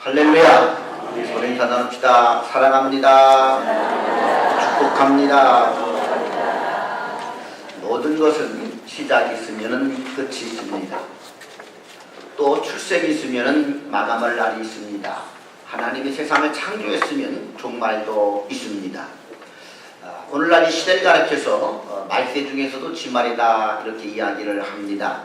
할렐루야. 우리 소리 인사 나눕시다. 사랑합니다. 축복합니다. 모든 것은 시작이 있으면 끝이 있습니다. 또 출생이 있으면 마감할 날이 있습니다. 하나님이 세상을 창조했으면 종말도 있습니다. 오늘날 이 시대를 가르쳐서 말세 중에서도 지말이다 이렇게 이야기를 합니다.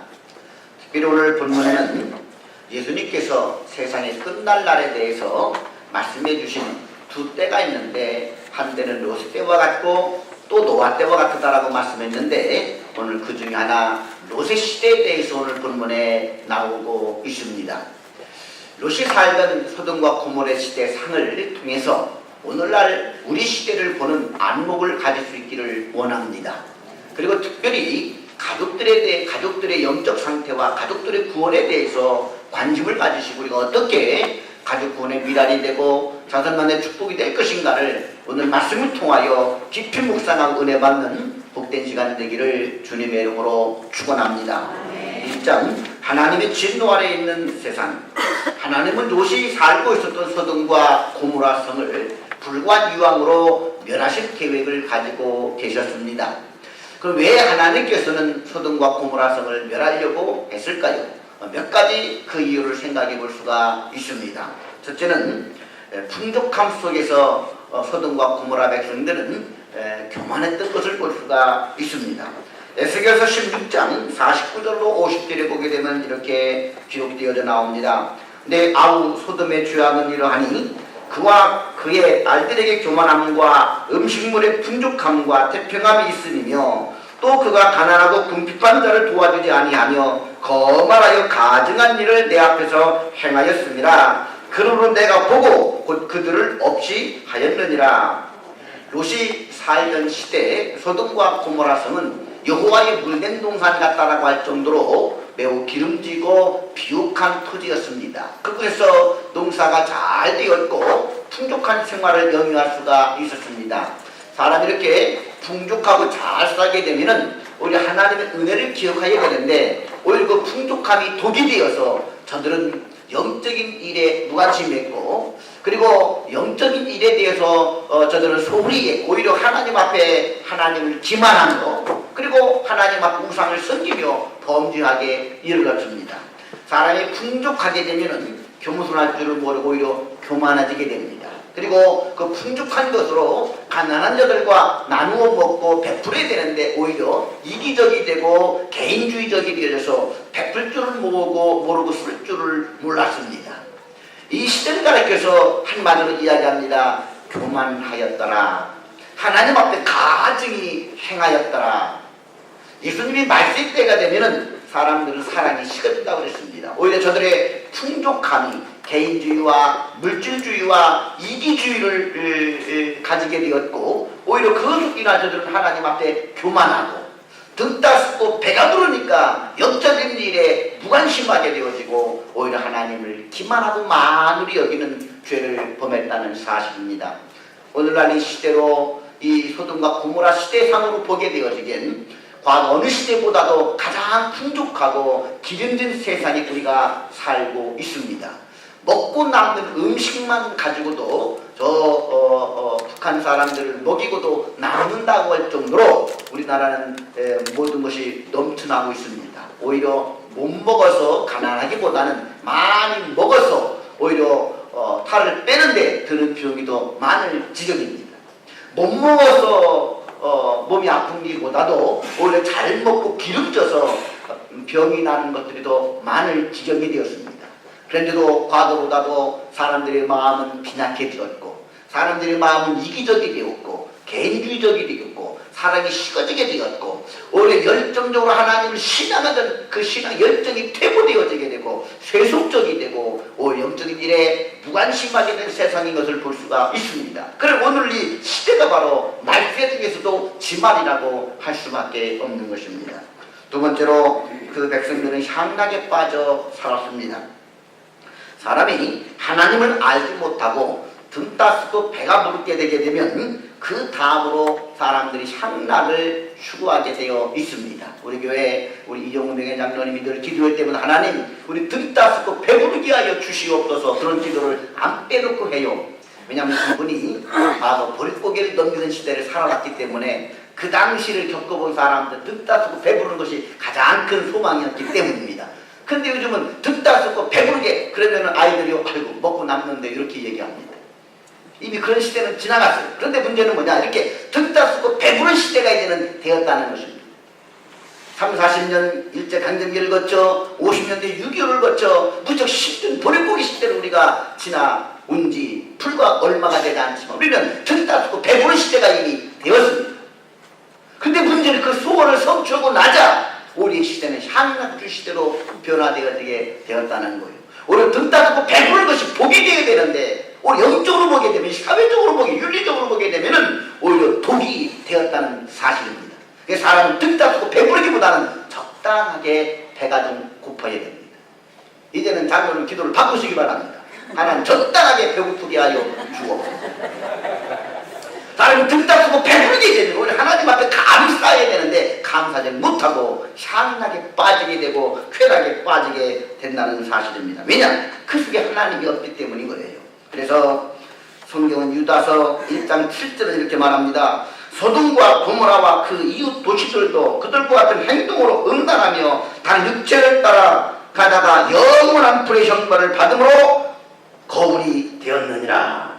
특별히 오늘 본문에는 예수님께서 세상의 끝날 날에 대해서 말씀해 주신 두 때가 있는데, 한 때는 롯의 때와 같고 또 노아 때와 같다라고 말씀했는데, 오늘 그 중에 하나 롯의 시대에 대해서 오늘 본문에 나오고 있습니다. 롯이 살던 소돔과 고모의 시대 상을 통해서 오늘날 우리 시대를 보는 안목을 가질 수 있기를 원합니다. 그리고 특별히 가족들의 영적 상태와 가족들의 구원에 대해서 관심을 가지시고 우리가 어떻게 가족 구원의 미랄이 되고 자손만의 축복이 될 것인가를 오늘 말씀을 통하여 깊이 묵상하고 은혜 받는 복된 시간 되기를 주님의 이름으로 축원합니다. 1장 하나님의 진노 아래에 있는 세상. 하나님은 롯이 살고 있었던 소돔과 고모라 성을 불과 유황으로 멸하실 계획을 가지고 계셨습니다. 그럼 왜 하나님께서는 소돔과 고모라 성을 멸하려고 했을까요? 몇 가지 그 이유를 생각해 볼 수가 있습니다. 첫째는 풍족함 속에서 소돔과 고모라 백성들은 교만했던 것을 볼 수가 있습니다. 에스겔서 16장 49절로 50절에 보게 되면 이렇게 기록되어져 나옵니다. 내 아우 소돔의 죄악은 이러하니 그와 그의 딸들에게 교만함과 음식물의 풍족함과 태평함이 있으며 또 그가 가난하고 궁핍한 자를 도와주지 아니하며 거만하여 가증한 일을 내 앞에서 행하였습니다. 그러므로 내가 보고 곧 그들을 없이 하였느니라. 롯이 살던 시대 소돔과 고모라 성은 여호와의 물된 동산 같다라고 할 정도로 매우 기름지고 비옥한 토지였습니다. 그곳에서 농사가 잘 되었고 풍족한 생활을 영위할 수가 있었습니다. 사람이 이렇게 풍족하고 잘 살게 되면은 오히려 하나님의 은혜를 기억하게 되는데, 오히려 그 풍족함이 독이 되어서 저들은 영적인 일에 무관심했고, 그리고 영적인 일에 대해서 저들은 소홀히 했고, 오히려 하나님 앞에 하나님을 기만한 거, 그리고 하나님 앞 우상을 섬기며 범죄하게 이르렀습니다. 사람이 풍족하게 되면은 겸손할 줄을 모르고 오히려 교만해지게 됩니다. 그리고 그 풍족한 것으로 가난한 자들과 나누어 먹고 베풀어야 되는데 오히려 이기적이 되고 개인주의적이 되어져서 베풀 줄을 모르고 쓸 줄을 몰랐습니다. 이 시대를 가리켜서 한마디로 이야기합니다. 교만하였더라. 하나님 앞에 가증이 행하였더라. 예수님이 말세 때가 되면은 사람들은 사랑이 식어진다고 그랬습니다. 오히려 저들의 풍족함이 개인주의와 물질주의와 이기주의를 가지게 되었고, 오히려 그 속이나 저들은 하나님 앞에 교만하고 등 따스고 배가 부르니까 영적인 일에 무관심하게 되어지고 오히려 하나님을 기만하고 만으로 여기는 죄를 범했다는 사실입니다. 오늘날 이 시대로 이 소돔과 고모라 시대상으로 보게 되어지기엔 과거 어느 시대보다도 가장 풍족하고 기름진 세상에 우리가 살고 있습니다. 먹고 남는 음식만 가지고도 북한 사람들을 먹이고도 남는다고 할 정도로 우리나라는 모든 것이 넘쳐나고 있습니다. 오히려 못 먹어서 가난하기보다는 많이 먹어서 오히려 탈을 빼는데 드는 비용이 더 많을 지경입니다. 못 먹어서 몸이 아픈 일보다도 오히려 잘 먹고 기름져서 병이 나는 것들이 더 많을 지경이 되었습니다. 그런데도 과거보다도 사람들의 마음은 빈약해졌고, 사람들의 마음은 이기적이 되었고, 개인주의적이 되었고, 사랑이 식어지게 되었고, 오히려 열정적으로 하나님을 신앙하던 그 신앙 열정이 퇴보되어지게 되고, 세속적이 되고, 오히려 영적인 일에 무관심하게 된 세상인 것을 볼 수가 있습니다. 그럼 오늘 이 시대가 바로 말세 중에서도 지말이라고 할 수밖에 없는 것입니다. 두 번째로 그 백성들은 향락에 빠져 살았습니다. 사람이 하나님을 알지 못하고 등 따스고 배가 부르게 되게 되면 그 다음으로 사람들이 향락을 추구하게 되어 있습니다. 우리 교회 우리 이종훈 명예 장로님이 늘 기도할 때마다 하나님 우리 등 따스고 배부르게 하여 주시옵소서 그런 기도를 안 빼놓고 해요. 왜냐하면 그분이 바로 벌고개를 넘기는 시대를 살아왔기 때문에 그 당시를 겪어본 사람들 등 따스고 배부르는 것이 가장 큰 소망이었기 때문입니다. 근데 요즘은 등 따스고 배부르게 그러면 아이들이 아이고 먹고 남는데 이렇게 얘기합니다. 이미 그런 시대는 지나갔어요. 그런데 문제는 뭐냐 이렇게 등 따스고 배부른 시대가 이제는 되었다는 것입니다. 30, 40년 일제강점기를 거쳐 50년대 6.25를 거쳐 무척 힘든 보릿고기 시대를 우리가 지나온 지 불과 얼마가 되지 않지만 우리는 등 따스고 배부른 시대가 이미 되었습니다. 근데 문제는 그 소원을 성취하고 나자 우리의 시대는 향락주 시대로 변화되게 되었다는 거예요. 오히려 등 따스고 배부른 것이 복이 되어야 되는데 오히려 영적으로 보게 되면 사회적으로 보게 윤리적으로 보게 되면 오히려 독이 되었다는 사실입니다. 그래서 사람은 등 따스고 배부르기보다는 적당하게 배가 좀 고파야 됩니다. 이제는 장로님 기도를 바꾸시기 바랍니다. 하나님 적당하게 배고프게 하여 주옵소서. 사람이 등 따스고 배부르게 되면 오늘 하나님 앞에 감사해야 되는데 감사하지 못하고 향락에 빠지게 되고 쾌락에 빠지게 된다는 사실입니다. 왜냐? 그 속에 하나님이 없기 때문인 거예요. 그래서 성경은 유다서 1장 7절을 이렇게 말합니다. 소돔과 고모라와 그 이웃 도시들도 그들과 같은 행동으로 응당하며 단 육체를 따라 가다가 영원한 불의 형벌을 받음으로 거울이 되었느니라.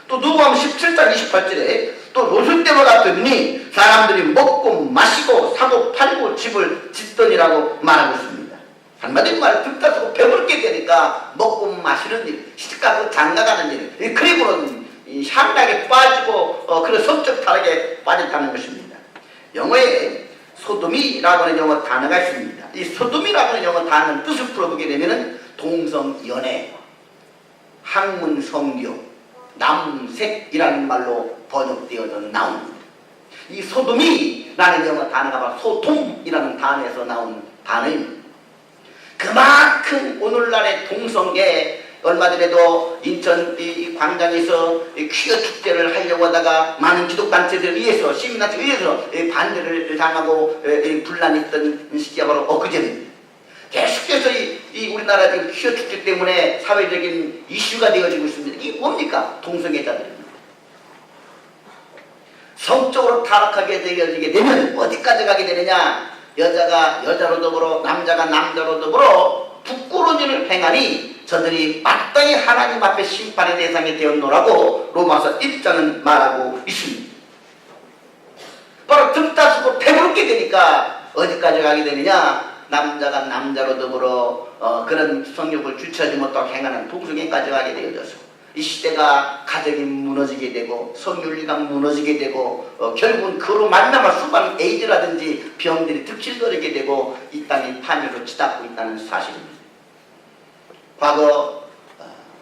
또 누가복음 17장 28절에 또 롯을 때와 같으니 사람들이 먹고 마시고 사고 팔고 집을 짓더니라고 말하고 있습니다. 한마디로 말해 등 따스고 배부르게 되니까 먹고 마시는 일, 시집가고 장가가는 일, 그리고는 향락에 빠지고 그런 성적 타락에 빠졌다는 것입니다. 영어에 소돔이라고 하는 영어 단어가 있습니다. 이 소돔이라고 하는 영어 단어는 뜻을 풀어보게 되면 동성연애, 학문성교, 남색이라는 말로 번역되어서 나옵니다. 이 소돔이라는 영어 단어가 바로 소돔이라는 단어에서 나온 단어입니다. 그만큼 오늘날의 동성애 얼마 전에도 인천 이 광장에서 퀴어 축제를 하려고 하다가 많은 기독단체들에 의해서 시민단체에 의해서 반대를 당하고 분란했던 시기가 바로 엊그제입니다. 계속해서 이 우리나라 지금 퀴어 축제 때문에 사회적인 이슈가 되어지고 있습니다. 이게 뭡니까? 동성애자들입니다. 성적으로 타락하게 되어지게 되면 어디까지 가게 되느냐? 여자가 여자로 더불어 남자가 남자로 더불어 부끄러운 일을 행하니 저들이 마땅히 하나님 앞에 심판의 대상이 되었노라고 로마서 1장은 말하고 있습니다. 바로 등 따스고 배부르게 되니까 어디까지 가게 되느냐? 남자가 남자로 더불어 그런 성욕을 주체하지 못하고 행하는 동성애까지 가게 되어져서 이 시대가 가정이 무너지게 되고 성윤리가 무너지게 되고 결국은 그로 만나면 수많은 에이즈라든지 병들이 득실거리게 되고 이 땅이 파멸로 치닫고 있다는 사실입니다. 과거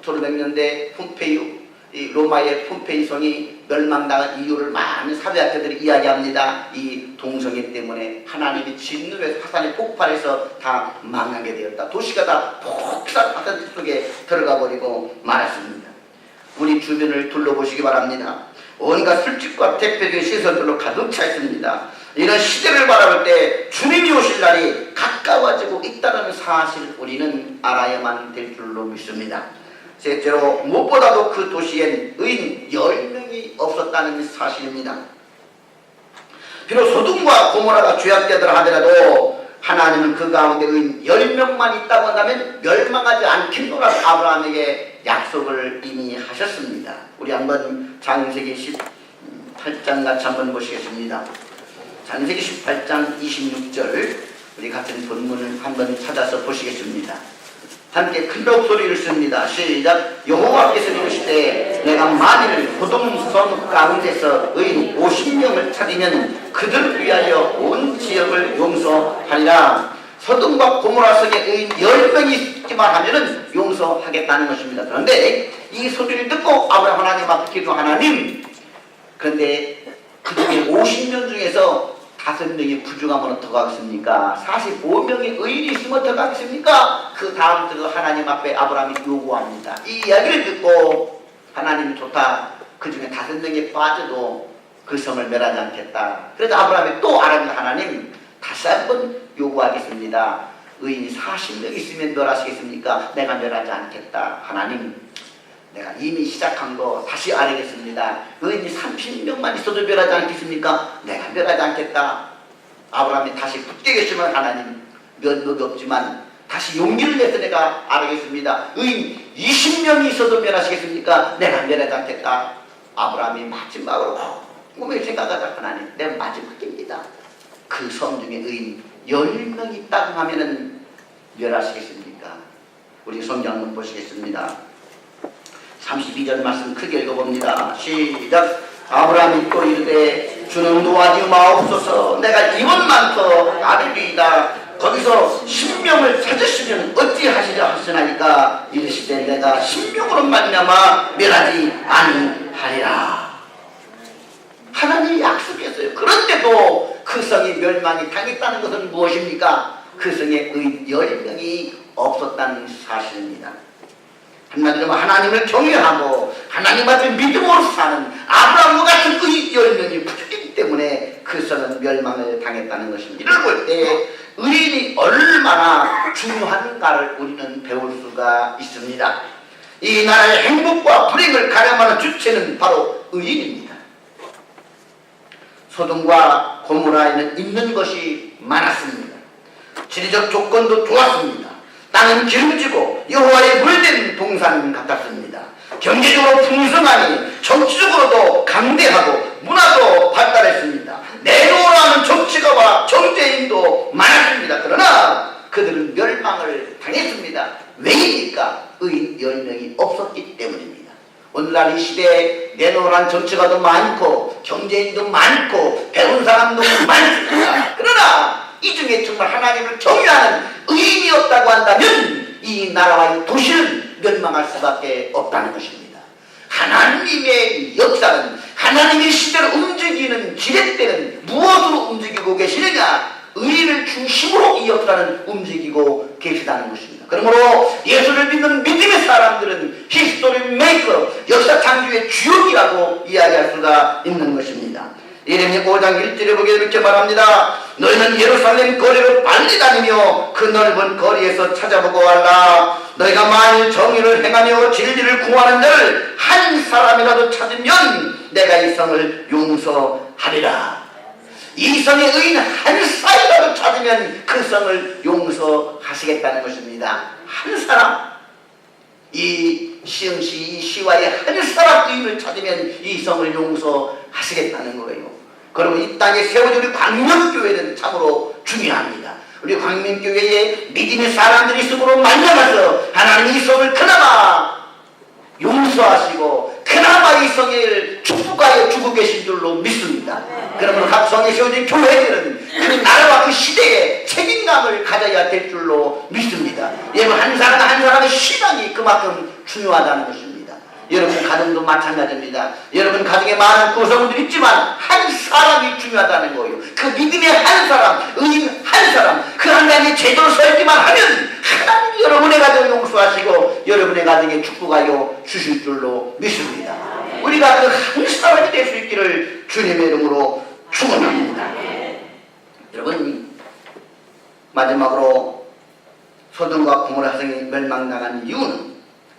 1500년대 폼페이오 이 로마의 폼페이 성이 멸망당한 이유를 많은 사회학자들이 이야기합니다. 이 동성애 때문에 하나님이 진노에서 화산이 폭발해서 다 망하게 되었다. 도시가 다 폭삭 화산 속에 들어가 버리고 말았습니다. 우리 주변을 둘러보시기 바랍니다. 온갖 술집과 대표적인 시설들로 가득 차 있습니다. 이런 시대를 바라볼 때 주님이 오실 날이 가까워지고 있다는 사실 우리는 알아야만 될 줄로 믿습니다. 셋째로 무엇보다도 그 도시엔 의인 10명이 없었다는 사실입니다. 비록 소돔과 고모라가 죄악되더라 하더라도 하나님은 그 가운데 의인 10명만 있다고 한다면 멸망하지 않겠노라고 아브라함에게 약속을 이미 하셨습니다. 우리 한번 창세기 18장 같이 한번 보시겠습니다. 창세기 18장 26절 우리 같은 본문을 한번 찾아서 보시겠습니다. 함께 큰 목소리를 씁니다. 시작. 여호와께서 이르시되 내가 만일 소돔성 가운데서 의인 50명을 찾으면 그들을 위하여 온 지역을 용서하리라. 소돔과 고모라 성에 의인 10명이 있기만 하면은 용서하겠다는 것입니다. 그런데 이 소리를 듣고 아브라함 하나님 앞에 기도 하나님, 그런데 그 중에 50명 중에서 5명이 부족하면 어떡하겠습니까? 45명의 의인이 있으면 어떡하겠습니까? 그 다음 들어 하나님 앞에 아브라함이 요구합니다. 이 이야기를 듣고 하나님이 좋다. 그 중에 5명이 빠져도 그 성을 멸하지 않겠다. 그래서 아브라함이 또 하나님 다시 한번 요구하겠습니다. 의인이 40명 있으면 멸하시겠습니까? 내가 멸하지 않겠다. 하나님, 내가 이미 시작한 거 다시 아뢰겠습니다. 의인이 30명만 있어도 멸하지 않겠습니까? 내가 멸하지 않겠다. 아브라함이 다시 붙게 계시면 하나님, 면목이 없지만 다시 용기를 내서 내가 아뢰겠습니다. 의인 20명이 있어도 멸하시겠습니까? 내가 멸하지 않겠다. 아브라함이 마지막으로 꿈에 생각하자. 하나님, 내가 마지막입니다. 그 섬 중에 의인 10명이 있다고 하면은 멸하시겠습니까? 우리 성경 한번 보시겠습니다. 32절 말씀 크게 읽어봅니다. 시작. 아브라함이 또 이르되 주는 도와주 마옵소서. 내가 이번만 더 아뢰리이다. 거기서 10명을 찾으시면 어찌하시려 하시나이까. 이르시되 내가 10명으로 말미암아 멸하지 아니하리라. 하나님이 약속했어요. 그런데도 그 성이 멸망이 당했다는 것은 무엇입니까? 그 성에 의인 10명이 없었다는 사실입니다. 한마디로 하나님을 경외하고 하나님 앞에 믿음으로 사는 아브라함과 같은 의인 10명이 부족했기 때문에 그 성은 멸망을 당했다는 것입니다. 이를 볼 때 의인이 얼마나 중요한가를 우리는 배울 수가 있습니다. 이 나라의 행복과 불행을 가늠하는 주체는 바로 의인입니다. 소돔과 고모라에는 있는 것이 많았습니다. 지리적 조건도 좋았습니다. 땅은 기름지고 여호와의 물된 동산 같았습니다. 경제적으로 풍성하니 정치적으로도 강대하고 문화도 발달했습니다. 내놓으라는 정치가와 정죄인도 많았습니다. 그러나 그들은 멸망을 당했습니다. 왜입니까? 의인 10명이 없었기 때문입니다. 오늘날 이 시대에 내놓으라는 정치가도 많고 경제인도 많고 배운 사람도 많습니다. 그러나 이 중에 정말 하나님을 경외하는 의인이 없다고 한다면 이 나라와 이 도시는 멸망할 수밖에 없다는 것입니다. 하나님의 역사는 하나님의 시대를 움직이는 지렛대는 무엇으로 움직이고 계시느냐? 의인을 중심으로 이 역사는 움직이고 계시다는 것입니다. 그러므로 예수를 믿는 믿음의 사람들은 히스토리 메이커, 역사 창조의 주역이라고 이야기할 수가 있는 것입니다. 예레미야 5장 1절에 보게 이렇게 말합니다. 너희는 예루살렘 거리로 빨리 다니며 그 넓은 거리에서 찾아보고 왔라. 너희가 만일 정의를 행하며 진리를 구하는 자를 한 사람이라도 찾으면 내가 이 성을 용서하리라. 이 성의 의인 한 사람이라도 찾으면 그 성을 용서하시겠다는 것입니다. 한 사람, 이 시흥시 이 시와의 한 사람 의인을 찾으면 이 성을 용서하시겠다는 거예요. 그러면 이 땅에 세워진 우리 광명교회는 참으로 중요합니다. 우리 광명교회에 믿음의 사람들이 있음으로 말미암아서 하나님이 이 성을 그나마 용서하시고 그나마 이 성을 축복하여 주고 계신 줄로 믿습니다. 그러면 각 성에 세워진 교회들은 그 나라와 그 시대에 책임감을 가져야 될 줄로 믿습니다. 여러분 한 사람 한 사람의 신앙이 그만큼 중요하다는 것입니다. 여러분 가정도 마찬가지입니다. 여러분 가정에 많은 구성원들이 있지만 한 사람이 중요하다는 거예요. 그 믿음의 한 사람, 의인 한 사람, 그 하나님이 제대로 설기만 하면 하나님이 여러분의 가정을 용서하시고 여러분의 가정에 축복하여 주실 줄로 믿습니다. 우리가 그 한 사람이 될 수 있기를 주님의 이름으로 축원합니다. 여러분 마지막으로 소돔과 고모라 성이 멸망당한 이유는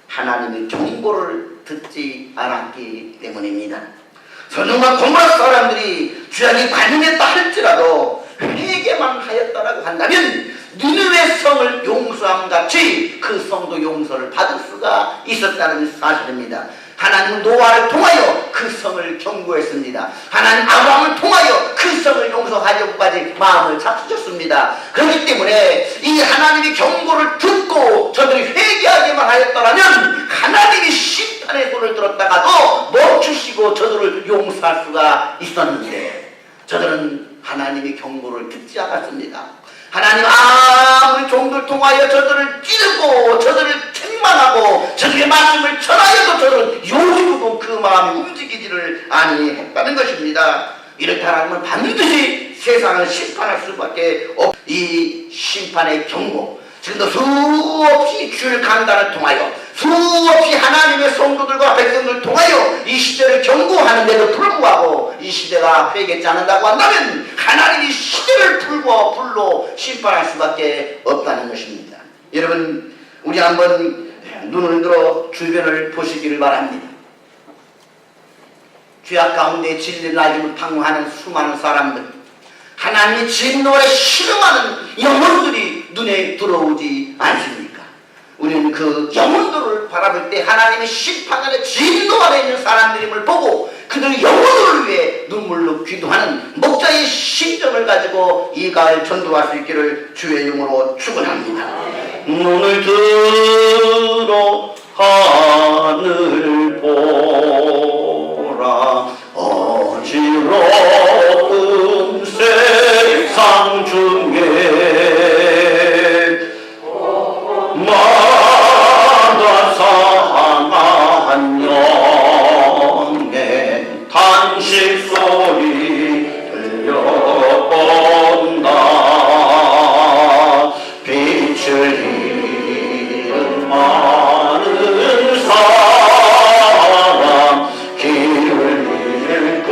하나님의 경고를 듣지 않았기 때문입니다. 소돔과 고모라 사람들이 죄악이 관련했다 할지라도 회개만 하였다라고 한다면 니느웨 성을 용서함 같이 그 성도 용서를 받을 수가 있었다는 사실입니다. 하나님은 노아를 통하여 그 성을 경고했습니다. 하나님 아브라함을 통하여 그 성을 용서하려고까지 마음을 잡수셨습니다. 그렇기 때문에 이 하나님의 경고를 듣고 저들이 회개하기만 하였더라면 하나님이 심판의 손을 들었다가도 멈추시고 저들을 용서할 수가 있었는데 저들은 하나님의 경고를 듣지 않았습니다. 하나님 아무리 종들 통하여 저들을 찌르고 저들을 책망하고 저들의 말씀을 전하여도 저들은 요즘도 그 마음이 움직이지를 아니했다는 것입니다. 이렇게 하나님은 반드시 세상을 심판할 수밖에 없. 이 심판의 경고 지금도 수없이 주일 강단을 통하여 수없이 하나님의 성도들과 백성들을 통하여 시대요. 이 시대를 경고하는데도 불구하고 이 시대가 회개치 않는다고 한다면 하나님이 시대를 불로 심판할 수밖에 없다는 것입니다. 여러분, 우리 한번 눈을 들어 주변을 보시기를 바랍니다. 죄악 가운데 진리를 알지 못하고 하는 수많은 사람들, 하나님의 진노에 실험하는 영혼들이 눈에 들어오지 않습니까? 우리는 그 영혼들을 바라볼 때 하나님의 심판 안에 진노 안에 있는 사람들임을 보고 그들 영혼을 위해 눈물로 기도하는 목자의 심정을 가지고 이 가을 전도할 수 있기를 주의 이름으로 축원합니다. 눈을 들어 하늘 보라. 어지러운 세상 중에 마다 상한 영의 탄식 소리 들려온다. 빛을 잃은 많은 사람 길을 잃고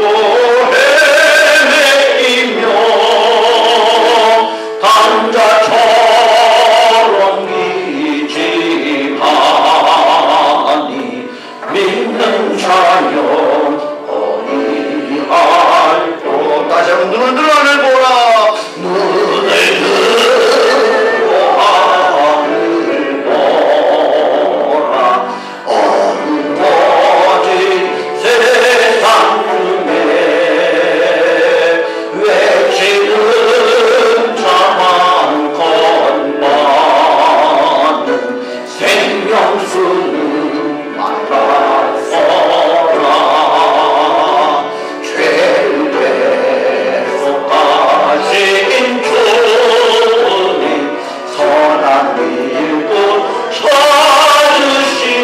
헤매이며 단자처럼 기지하니 믿는 자여 어디할꼬. 다시 한번 눈을 들어 하늘 보라. 눈을 들어 하늘 보라. 어두워진 세상 중에 외치는 자만 건너는 생명수는 말아서라. 죄를 대속하신 주님 선한 일꾼 찾으시니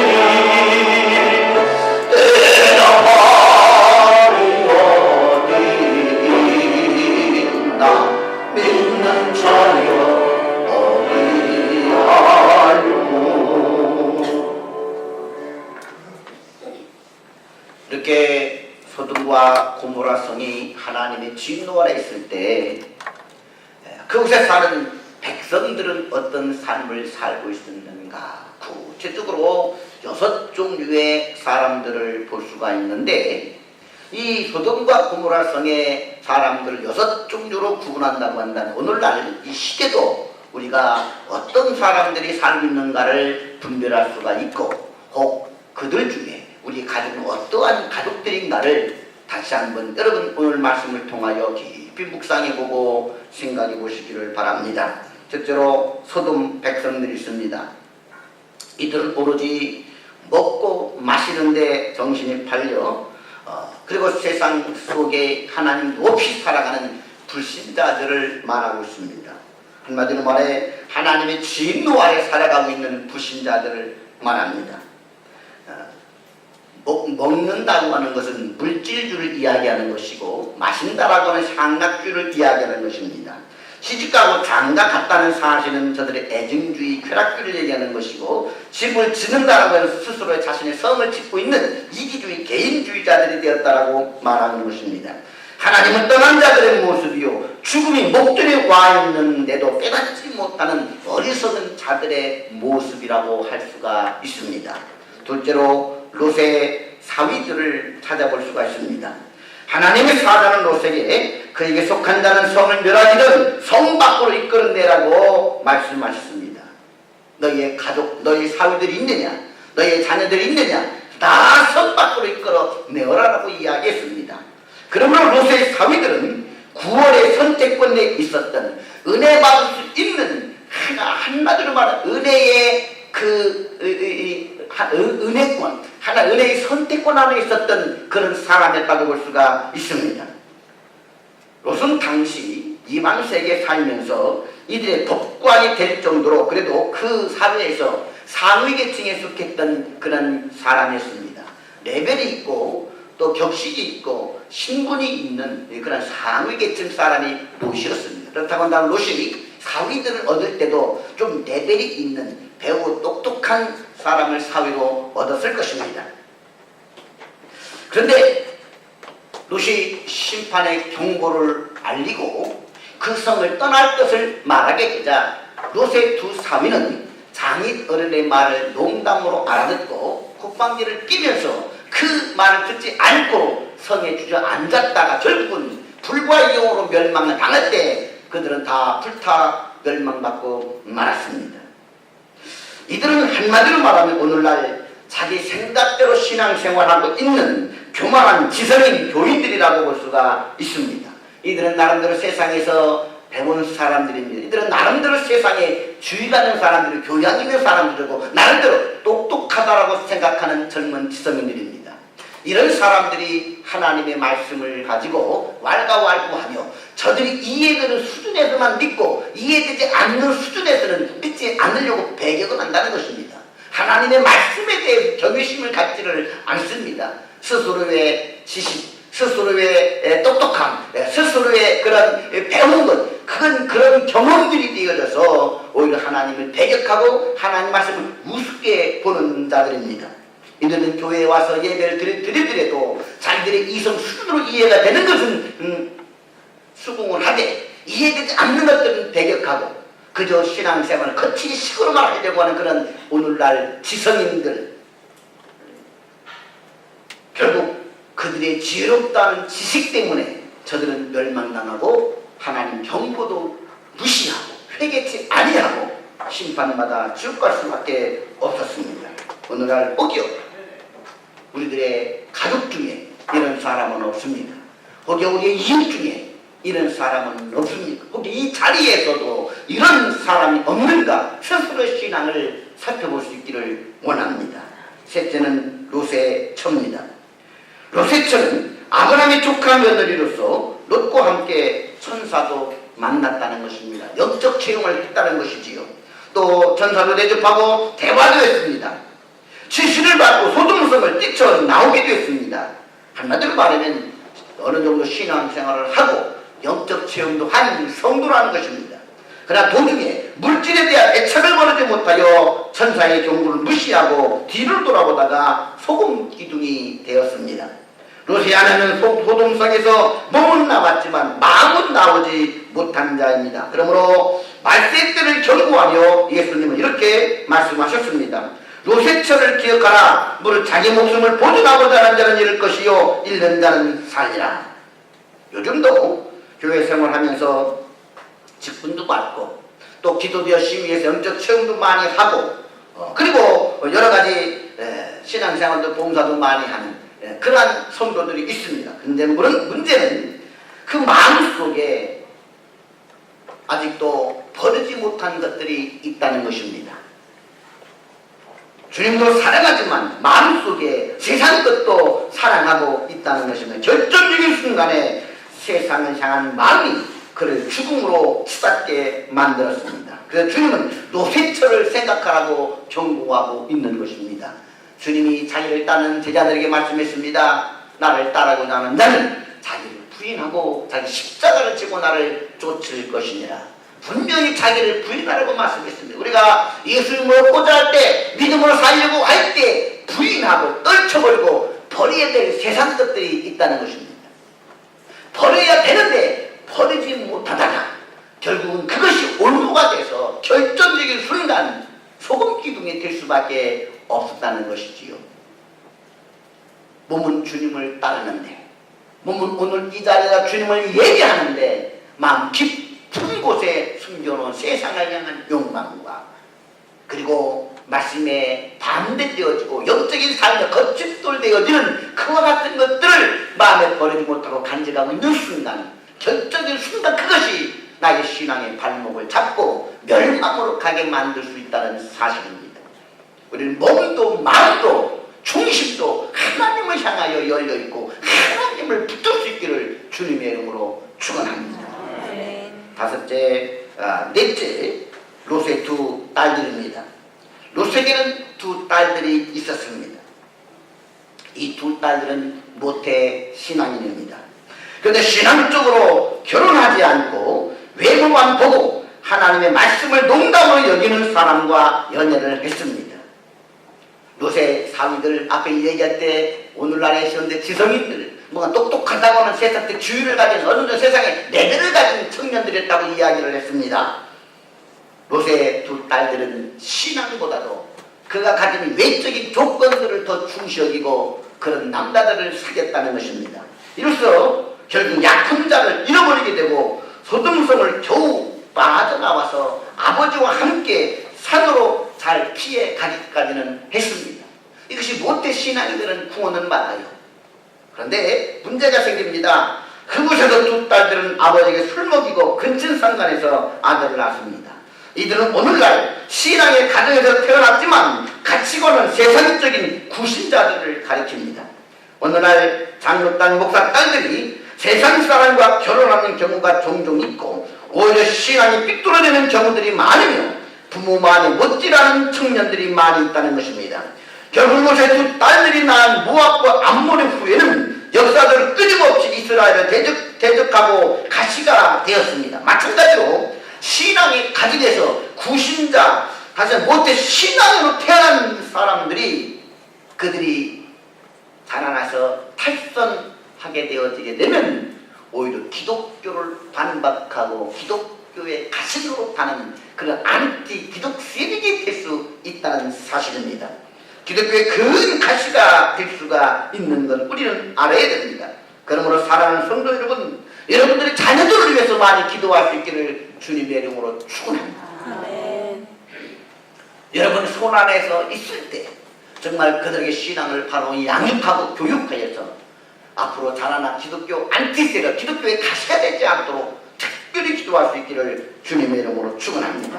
대답하리 어디 있나. 믿는 자여 어디하리요. 이렇게 소돔과 고모라 성이 하나님의 진노 아래 있을 때 그곳에 사는 백성들은 어떤 삶을 살고 있었는가. 구체적으로 6종류의 사람들을 볼 수가 있는데, 이 소돔과 고모라 성의 사람들을 6종류로 구분한다고 한다면 오늘날 이 시대도 우리가 어떤 사람들이 살고 있는가를 분별할 수가 있고, 혹 그들 중에 우리 가족은 어떠한 가족들인가를 다시 한번 여러분 오늘 말씀을 통하여 깊이 묵상해보고 생각해 보시기를 바랍니다. 첫째로 소돔 백성들이 있습니다. 이들은 오로지 먹고 마시는데 정신이 팔려 그리고 세상 속에 하나님 높이 살아가는 불신자들을 말하고 있습니다. 한마디로 말해 하나님의 진노 아래 살아가고 있는 불신자들을 말합니다. 먹는다고 하는 것은 물질주를 이야기하는 것이고, 마신다라고 하는 향락주를 이야기하는 것입니다. 시집가고 장가 갔다는 사실은 저들의 애증주의, 쾌락주를 얘기하는 것이고, 집을 짓는다라고 하는 스스로의 자신의 성을 짓고 있는 이기주의, 개인주의자들이 되었다라고 말하는 것입니다. 하나님을 떠난 자들의 모습이요, 죽음이 목전에 와 있는데도 깨닫지 못하는 어리석은 자들의 모습이라고 할 수가 있습니다. 둘째로 롯의 사위들을 찾아볼 수가 있습니다. 하나님의 사자는 롯에게 그에게 속한 자는 성을 멸하기든 성 밖으로 이끌어내라고 말씀하셨습니다. 너희의 가족, 너희 사위들이 있느냐, 너희의 자녀들이 있느냐, 다 성 밖으로 이끌어내어라라고 이야기했습니다. 그러므로 롯의 사위들은 9월의 선택권에 있었던 은혜 받을 수 있는 한마디로 말하면 은혜의 은혜권, 은혜의 선택권 안에 있었던 그런 사람이었다고 볼 수가 있습니다. 롯은 당시 이방 세계에 살면서 이들의 법관이 될 정도로 그래도 그 사회에서 상위 계층에 속했던 그런 사람이었습니다. 레벨이 있고 또 격식이 있고 신분이 있는 그런 상위 계층 사람이 롯이었습니다. 그렇다고 한다면 롯이 사위들을 얻을 때도 좀 레벨이 있는 배우 똑똑한 사람을 사위로 얻었을 것입니다. 그런데 롯이 심판의 경고를 알리고 그 성을 떠날 것을 말하게 되자 롯의 두 사위는 장인 어른의 말을 농담으로 알아듣고 콧방귀를 끼면서 그 말을 듣지 않고 성에 주저앉았다가 결국은 불과 이용으로 멸망을 당할 때 그들은 다 불타 멸망받고 말았습니다. 이들은 한마디로 말하면 오늘날 자기 생각대로 신앙생활하고 있는 교만한 지성인 교인들이라고 볼 수가 있습니다. 이들은 나름대로 세상에서 배운 사람들입니다. 이들은 나름대로 세상에 주의 가는 사람들이 교양 있는 사람들이고 나름대로 똑똑하다라고 생각하는 젊은 지성인들입니다. 이런 사람들이 하나님의 말씀을 가지고 왈가왈부하며 저들이 이해되는 수준에서만 믿고 이해되지 않는 수준에서는 믿지 않으려고 배격을 한다는 것입니다. 하나님의 말씀에 대해 경외심을 갖지를 않습니다. 스스로의 지식, 스스로의 똑똑함, 스스로의 그런 배운 것, 그런 경험들이 되어져서 오히려 하나님을 배격하고 하나님 말씀을 우습게 보는 자들입니다. 이들은 교회에 와서 예배를 드리더라도 자기들의 이성 수준으로 이해가 되는 것은 수긍을 하되 이해되지 않는 것들은 배격하고 그저 신앙생활을 거칠이 식으로만 하려고 하는 그런 오늘날 지성인들, 결국 그들의 지혜롭다는 지식 때문에 저들은 멸망당하고 하나님 경고도 무시하고 회개치 아니하고 심판마다 지옥 갈 수밖에 없었습니다. 오늘날 혹여 우리들의 가족 중에 이런 사람은 없습니다. 혹여 우리의 이웃 중에 이런 사람은 없습니까? 혹시 이 자리에서도 이런 사람이 없는가 스스로의 신앙을 살펴볼 수 있기를 원합니다. 셋째는 롯의 처입니다. 롯의 처는 아브라함의 조카 며느리로서 롯과 함께 천사도 만났다는 것입니다. 영적 체험을 했다는 것이지요. 또 천사도 대접하고 대화도 했습니다. 지시를 받고 소돔성을 뛰쳐나오기도 했습니다. 한마디로 말하면 어느 정도 신앙생활을 하고 영적 체험도 한 성도라는 것입니다. 그러나 도중에 물질에 대한 애착을 버리지 못하여 천사의 경고를 무시하고 뒤를 돌아보다가 소금 기둥이 되었습니다. 롯의 아내는 소돔성에서 몸은 나왔지만 마음은 나오지 못한 자입니다. 그러므로 말세 때를 경고하며 예수님은 이렇게 말씀하셨습니다. 롯의 처를 기억하라. 무릇 자기 목숨을 보존하고자 하는 자는 잃을 것이요 잃는 자는 살리라. 요즘도 교회 생활하면서 직분도 받고 또 기도도 열심히 해서 영적 체험도 많이 하고 그리고 여러 가지 신앙생활도 봉사도 많이 하는 그러한 성도들이 있습니다. 근데 문제는 그 마음속에 아직도 버리지 못한 것들이 있다는 것입니다. 주님도 사랑하지만 마음속에 세상 것도 사랑하고 있다는 것입니다. 결정적인 순간에 세상을 향한 마음이 그를 죽음으로 치닫게 만들었습니다. 그래서 주님은 롯의 처를 생각하라고 경고하고 있는 것입니다. 주님이 자기를 따르는 제자들에게 말씀했습니다. 나를 따르고자 하는 자는 자기를 부인하고 자기 십자가를 지고 나를 쫓을 것이니라. 분명히 자기를 부인하라고 말씀했습니다. 우리가 예수님을 꽂아 할 때, 믿음으로 살려고 할 때 부인하고 떨쳐버리고 버려야 될 세상 것들이 있다는 것입니다. 버려야 되는데 버리지 못하다가 결국은 그것이 올무가 돼서 결정적인 순간 소금 기둥이 될 수밖에 없었다는 것이지요. 몸은 주님을 따르는데, 몸은 오늘 이 자리에서 주님을 예배하는데 마음 깊은 곳에 숨겨놓은 세상을 향한 욕망과 그리고 말씀에 반대되어지고 영적인 삶에 거짓돌되어지는 그와 같은 것들을 마음에 버리지 못하고 간직하고 있는 순간, 결정적인 순간 그것이 나의 신앙의 발목을 잡고 멸망으로 가게 만들 수 있다는 사실입니다. 우리는 몸도 마음도 중심도 하나님을 향하여 열려있고 하나님을 붙들 수 있기를 주님의 이름으로 축원합니다. 넷째, 롯의 두 딸들입니다. 롯에게는 두 딸들이 있었습니다. 이 두 딸들은 모태 신앙인입니다. 그런데 신앙적으로 결혼하지 않고 외모만 보고 하나님의 말씀을 농담으로 여기는 사람과 연애를 했습니다. 요새 사위들 앞에 얘기할 때 오늘날의 현대 지성인들 뭔가 똑똑하다고 하는 세상의 주의를 가진 어느 정도 세상에 레벨을 가진 청년들이었다고 이야기를 했습니다. 요새 두 딸들은 신앙보다도 그가 가진 외적인 조건들을 더 중시 여기고 그런 남자들을 사귀었다는 것입니다. 이로써 결국 약한 자를 잃어버리게 되고 소등성을 겨우 빠져나와서 아버지와 함께 산으로 잘 피해 가기까지는 했습니다. 이것이 못해 신앙인들은 구원은 받아요. 그런데 문제가 생깁니다. 그곳에서 두 딸들은 아버지에게 술 먹이고 근친상간에서 아들을 낳습니다. 이들은 오늘날 신앙의 가정에서 태어났지만 가치관은 세상적인 구신자들을 가리킵니다. 어느 날 장로딸 목사 딸들이 세상 사람과 결혼하는 경우가 종종 있고 오히려 신앙이 삐뚤어지는 경우들이 많으며 부모만이 못지라는 청년들이 많이 있다는 것입니다. 결국 요새 두 딸들이 낳은 모압과 암몬의 후에는 역사적으로 끊임없이 이스라엘을 대적하고 가시가 되었습니다. 마찬가지로 신앙의 가정에서 구신자, 다시 못해 신앙으로 태어난 사람들이 그들이 자라나서 탈선하게 되어지게 되면 오히려 기독교를 반박하고 기독교의 가신으로 가는 그런 안티 기독 세력이 될 수 있다는 사실입니다. 기독교의 큰 가시가 될 수가 있는 건 우리는 알아야 됩니다. 그러므로 사랑하는 성도 여러분, 여러분들의 자녀들을 위해서 많이 기도할 수 있기를 주님의 이름으로 축원합니다. 여러분 손 안에서 있을 때 정말 그들에게 신앙을 바로 양육하고 교육하여서 앞으로 자라난 기독교 안티세가 기독교의 가시가 되지 않도록 특별히 기도할 수 있기를 주님의 이름으로 축원합니다.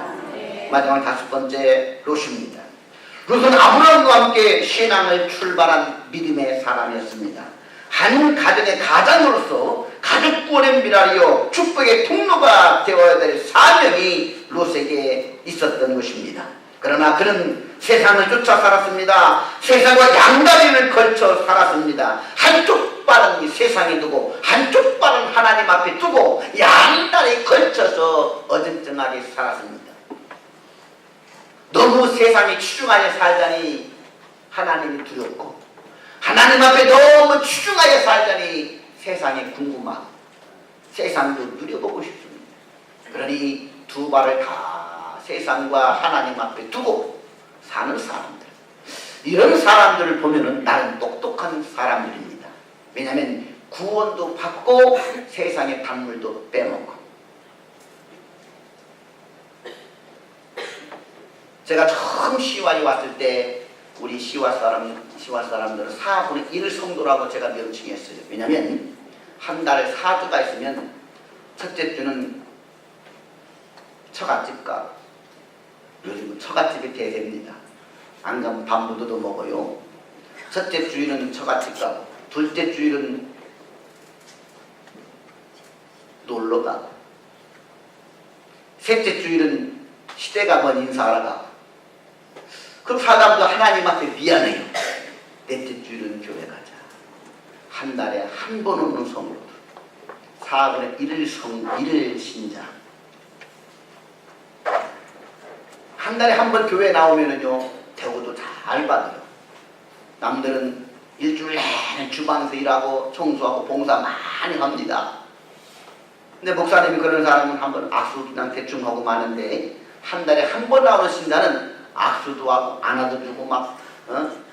마지막 5번째 롯입니다. 롯은 아브라함과 함께 신앙을 출발한 믿음의 사람이었습니다. 한 가정의 가장으로서 가족 구원의 미랄이요 축복의 통로가 되어야 될 사명이 롯에게 있었던 것입니다. 그러나 그는 세상을 쫓아 살았습니다. 세상과 양다리를 걸쳐 살았습니다. 한쪽 발은 세상에 두고 한쪽 발은 하나님 앞에 두고 양다리 걸쳐서 어정쩡하게 살았습니다. 너무 세상에 치중하여 살자니 하나님이 두렵고 하나님 앞에 너무 치중하여 살자니 세상이 궁금하고 세상도 누려보고 싶습니다. 그러니 두 발을 다 세상과 하나님 앞에 두고 사는 사람들, 이런 사람들을 보면은 나는 똑똑한 사람들입니다. 왜냐하면 구원도 받고 세상의 단물도 빼먹고. 제가 처음 시와에 왔을 때 우리 시와 사람들은 4분의 1 성도라고 제가 명칭했어요. 왜냐하면 한 달에 4주가 있으면 첫째 주는 처갓집가, 요즘은 처갓집이 대세입니다. 안 가면 밥 못 얻어 먹어요. 첫째 주일은 처갓집가고 둘째 주일은 놀러가고 셋째 주일은 시대가 먼 인사하러 가고. 그럼 사람도 하나님 앞에 미안해요. 넷째 주일은 교회 가자. 한 달에 한 번 오는 성도들, 4분의 1 신자. 한 달에 한 번 교회 나오면은요 대우도 잘 받아요. 남들은 일주일 내내 주방에서 일하고 청소하고 봉사 많이 합니다. 근데 목사님이 그런 사람은 한 번 악수 그냥 대충 하고 마는데 한 달에 한 번 나오는 신자는 악수도 하고 안아도 주고 막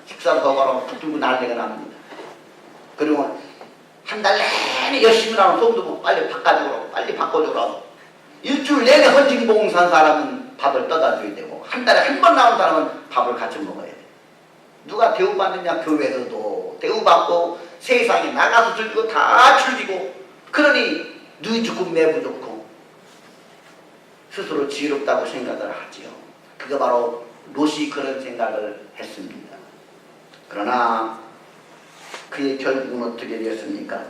식사도 하고 붙들고 난리가 납니다. 그리고 한 달 내내 열심히 하는 성도고 빨리 바꿔주라고 빨리 바꿔주라고. 일주일 내내 헌신봉사한 사람은 밥을 떠다 줘야 되고 한 달에 한 번 나온 사람은 밥을 같이 먹어야 돼. 누가 대우받느냐? 교회에서도 대우받고 세상에 나가서 즐기고 다 즐기고. 그러니 누이 좋고 매부 좋고 스스로 지혜롭다고 생각을 하지요. 그게 바로 롯이 그런 생각을 했습니다. 그러나 그의 결국은 어떻게 되었습니까?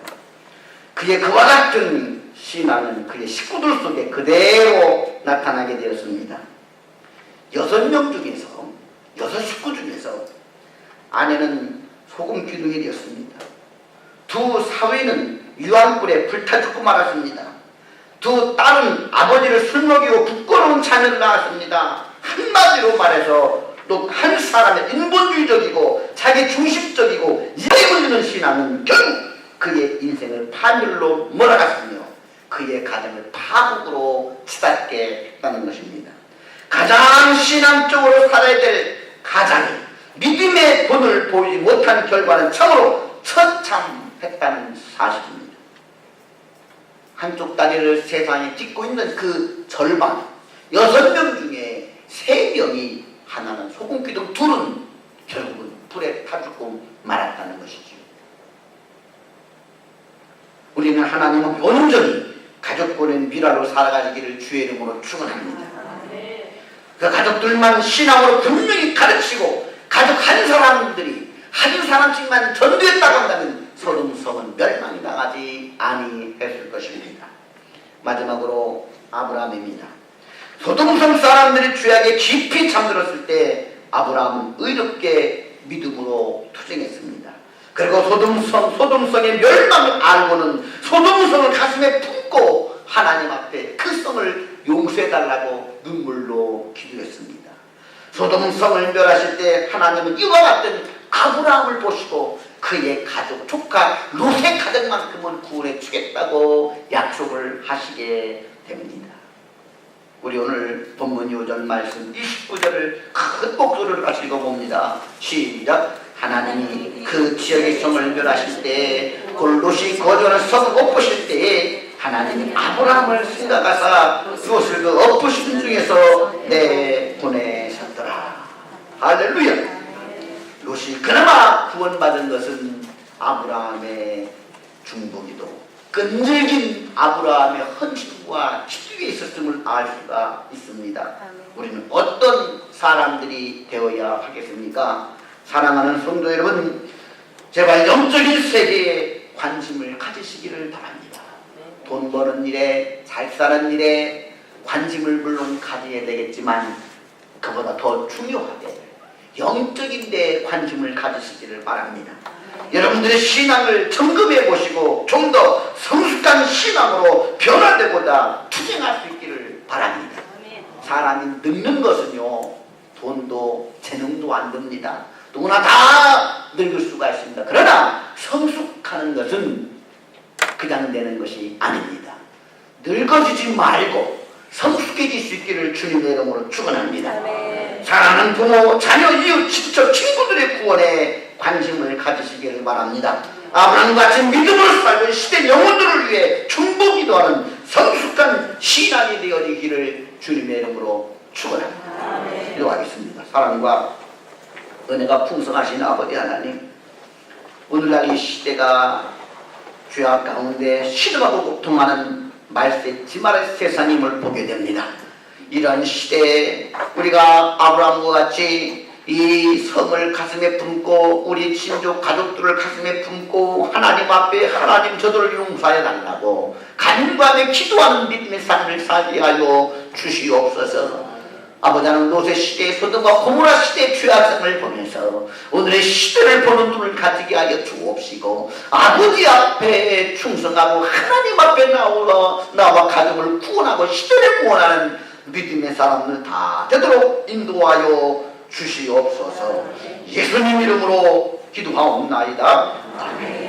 그의 그와 같은 신앙은 그의 식구들 속에 그대로 나타나게 되었습니다. 6명 중에서 6식구 중에서 아내는 소금 기둥이 되었습니다. 두 사위는 유황불에 불타 죽고 말았습니다. 두 딸은 아버지를 술 먹이고 부끄러운 자녀를 낳았습니다. 한마디로 말해서 또 한 사람의 인본주의적이고 자기 중심적이고 이익을 주는 신앙은 결국 그의 인생을 파멸로 몰아갔으며 그의 가정을 파국으로 치닫게 했다는 것입니다. 가장 신앙적으로 살아야 될 가장이 믿음의 본을 보이지 못한 결과는 참으로 처참했다는 사실입니다. 한쪽 다리를 세상에 찢고 있는 그 절반 6명 중에 3명이 하나는 소금기둥, 둘은 결국은 불에 타 죽고 말았다는 것이죠. 우리는 하나님은 온전히 가족권의 미라로 살아가기를 주의 이름으로 축원합니다. 그 가족들만 신앙으로 분명히 가르치고 가족 한 사람들이 한 사람씩만 전도했다고 한다면 소돔성은 멸망이 당하지 아니했을 것입니다. 마지막으로 아브라함입니다. 소돔성 사람들이 죄악에 깊이 잠들었을 때 아브라함은 의롭게 믿음으로 투쟁했습니다. 그리고 소돔성의 멸망을 알고는 소돔성을 가슴에 품고 하나님 앞에 그 성을 용서해달라고 눈물로 기도했습니다. 소돔성을 멸하실 때 하나님은 이와 같은 아브라함을 보시고 그의 가족, 조카, 롯의 가족만큼은 구원해 주겠다고 약속을 하시게 됩니다. 우리 오늘 본문 2절 말씀 29절을 큰 목소리로 같이 읽어봅니다. 시작. 하나님이 그 지역의 성을 멸하실 때 롯이 거주하는 성을 엎으실 때에 하나님이 아브라함을 생각하사 롯을 그 엎으신 중에서 내보내셨더라. 할렐루야. 롯이 그나마 구원받은 것은 아브라함의 중보기도 끈질긴 아브라함의 헌신과 집중에 있었음을 알 수가 있습니다. 우리는 어떤 사람들이 되어야 하겠습니까? 사랑하는 성도 여러분, 제발 영적인 세계에 관심을 가지시기를 바랍니다. 돈 버는 일에, 잘 사는 일에 관심을 물론 가져야 되겠지만 그보다 더 중요하게 영적인 데에 관심을 가지시기를 바랍니다. 여러분들의 신앙을 점검해 보시고 좀 더 성숙한 신앙으로 변화되고자 투쟁할 수 있기를 바랍니다. 사람이 늙는 것은요, 돈도 재능도 안 듭니다. 누구나 다 늙을 수가 있습니다. 그러나 성숙하는 것은 그냥 되는 것이 아닙니다. 늙어지지 말고 성숙해질 수 있기를 주님의 이름으로 축원합니다. 사랑하는 부모, 자녀, 이웃, 친척, 친구들의 구원에 관심을 가지시기를 바랍니다. 아브라함같이 믿음으로 살고 시대 영혼들을 위해 중보기도하는 성숙한 신앙이 되어지기를 주님의 이름으로 축원합니다. 기도하겠습니다. 사랑과 은혜가 풍성하신 아버지 하나님, 오늘날 이 시대가 죄악 가운데 시름하고 고통하는 말세 지말의 세상임을 보게 됩니다. 이런 시대에 우리가 아브라함과 같이 이 성을 가슴에 품고 우리 친족 가족들을 가슴에 품고 하나님 앞에 하나님 저들을 용서해 달라고 간구하며 기도하는 믿음의 삶을 살게 하여 주시옵소서. 아버지 하나님, 롯의 시대의 소돔과 고모라 시대의 죄악성을 보면서 오늘의 시대를 보는 눈을 가지게 하여 주옵시고 아버지 앞에 충성하고 하나님 앞에 나와 가족을 구원하고 시대를 구원하는 믿음의 사람들 다 되도록 인도하여 주시옵소서. 예수님 이름으로 기도하옵나이다. 아멘.